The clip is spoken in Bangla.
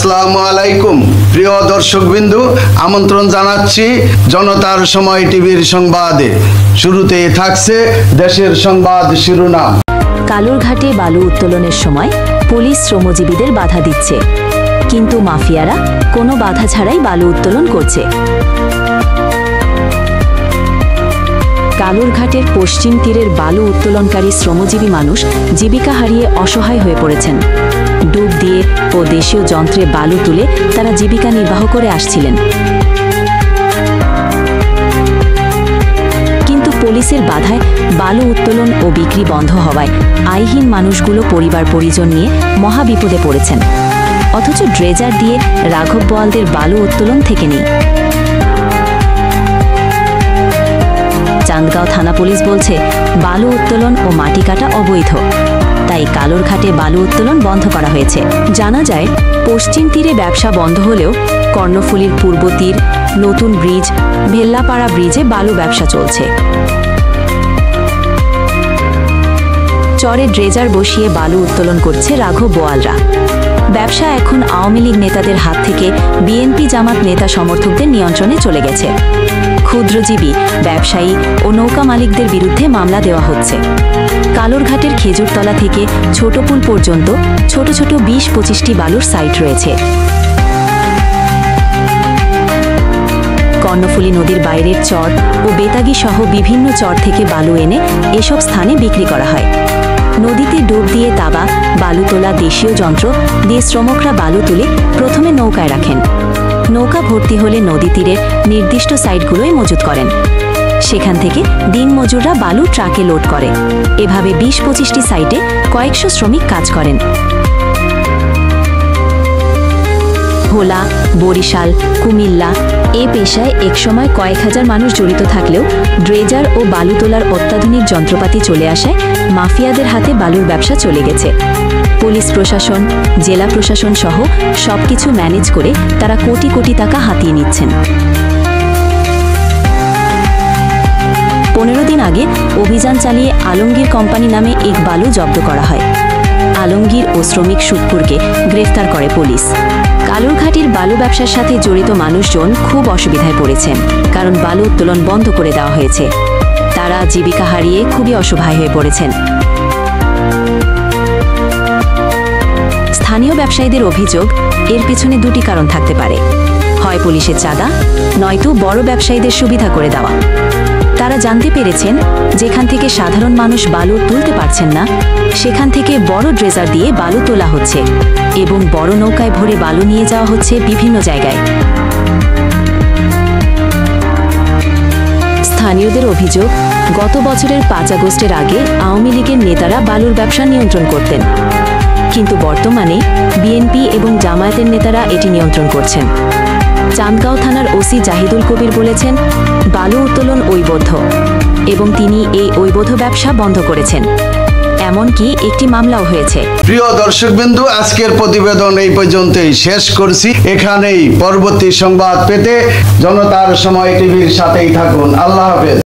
আসসালামু আলাইকুম প্রিয় দর্শকবৃন্দু, আমন্ত্রণ জানাচ্ছি জনতার সময় টিভির সংবাদে। শুরুতেই থাকছে দেশের সংবাদ শিরোনাম। কালুরঘাটে বালু উত্তোলনের সময় পুলিশ শ্রমজীবীদের বাধা দিচ্ছে, কিন্তু মাফিয়ারা কোনো বাধা ছাড়াই বালু উত্তোলন করছে। কালুরঘাটের পশ্চিম তীরের বালু উত্তোলনকারী শ্রমজীবী মানুষ জীবিকা হারিয়ে অসহায় হয়ে পড়েছেন। ডুব দিয়ে ও দেশীয় যন্ত্রে বালু তুলে তারা জীবিকা নির্বাহ করে আসছিলেন, কিন্তু পুলিশের বাধায় বালু উত্তোলন ও বিক্রি বন্ধ হওয়ায় আয়হীন মানুষগুলো পরিবার পরিজন নিয়ে মহা বিপদে পড়েছেন। অথচ ড্রেজার দিয়ে রাঘব বোয়ালদের বালু উত্তোলন থেকে নেই। চান্দগাঁও থানা পুলিশ বলছে বালু উত্তোলন ও মাটি কাটা অবৈধ, তাই কালুরঘাটে বালু উত্তোলন বন্ধ করা হয়েছে। জানা যায়, পশ্চিম তীরে ব্যবসা বন্ধ হলেও কর্ণফুলীর পূর্ব তীর, নতুন ব্রিজ, ভেল্লাপাড়া ব্রিজে বালু ব্যবসা চলছে। চরে ড্রেজার বসিয়ে বালু উত্তোলন করছে রাঘব বোয়ালরা। ব্যবসা এখন আওয়ামী লীগ নেতাদের হাত থেকে বিএনপি জামাত নেতা সমর্থকদের নিয়ন্ত্রণে চলে গেছে। ক্ষুদ্রজীবী, ব্যবসায়ী ও নৌকা মালিকদের বিরুদ্ধে মামলা দেওয়া হচ্ছে। কালুরঘাটের খেজুরতলা থেকে ছোটপুল পর্যন্ত ছোট ছোট 20-25টি বালুর সাইট রয়েছে। কর্ণফুলী নদীর বাইরের চর ও বেতাগী সহ বিভিন্ন চর থেকে বালু এনে এসব স্থানে বিক্রি করা হয়। নদীতে ডুব দিয়ে তাবা, বালু তোলা দেশীয় যন্ত্র দিয়ে শ্রমিকরা বালু তুলে প্রথমে নৌকায় রাখেন। নৌকা ভর্তি হলে নদী তীরের নির্দিষ্ট সাইটগুলোই মজুত করেন। সেখান থেকে দিনমজুররা বালু ট্রাকে লোড করে। এভাবে 20-25টি সাইটে কয়েকশো শ্রমিক কাজ করেন। ভোলা, বরিশাল, কুমিল্লা এ পেশায় একসময় কয়েক হাজার মানুষ জড়িত থাকলেও ড্রেজার ও বালু তোলার অত্যাধুনিক যন্ত্রপাতি চলে আসায় মাফিয়াদের হাতে বালুর ব্যবসা চলে গেছে। পুলিশ প্রশাসন, জেলা প্রশাসন সহ সবকিছু ম্যানেজ করে তারা কোটি কোটি টাকা হাতিয়ে নিচ্ছেন। 15 দিন আগে অভিযান চালিয়ে আলমগীর কোম্পানি নামে এক বালু জব্দ করা হয়। আলমগীর ও শ্রমিক শুক্কুরকে গ্রেফতার করে পুলিশ। কালুরঘাটের বালু ব্যবসার সাথে জড়িত মানুষজন খুব অসুবিধায় পড়েছেন, কারণ বালু উত্তোলন বন্ধ করে দেওয়া হয়েছে। তারা জীবিকা হারিয়ে খুবই অসহায় হয়ে পড়েছেন। স্থানীয় ব্যবসায়ীদের অভিযোগ, এর পিছনে দুটি কারণ থাকতে পারে। হয় পুলিশের চাঁদা, নয়তো বড় ব্যবসায়ীদের সুবিধা করে দেওয়া। তারা জানতে পেরেছেন যেখান থেকে সাধারণ মানুষ বালু তুলতে পারছেন না, সেখান থেকে বড় ড্রেজার দিয়ে বালু তোলা হচ্ছে এবং বড় নৌকায় ভরে বালু নিয়ে যাওয়া হচ্ছে বিভিন্ন জায়গায়। স্থানীয়দের অভিযোগ, গত বছরের 5 আগস্টের আগে আওয়ামী লীগের নেতারা বালুর ব্যবসা নিয়ন্ত্রণ করতেন, কিন্তু বর্তমানে বিএনপি এবং জামায়াতের নেতারা এটি নিয়ন্ত্রণ করছেন। চান্দগাঁও থানার ওসি জাহিদুল কবির বলেছেন, বালু উত্তোলন অবৈধ এবং তিনি এই অবৈধ ব্যবসা বন্ধ করেছেন। এমনকি একটি মামলাও হয়েছে। প্রিয় দর্শকবৃন্দু, আজকের প্রতিবেদন এই পর্যন্তই শেষ করছি। এখানেই পরবর্তী সংবাদ পেতে জনতার সময় টিভির সাথেই থাকুন। আল্লাহ হাফেজ।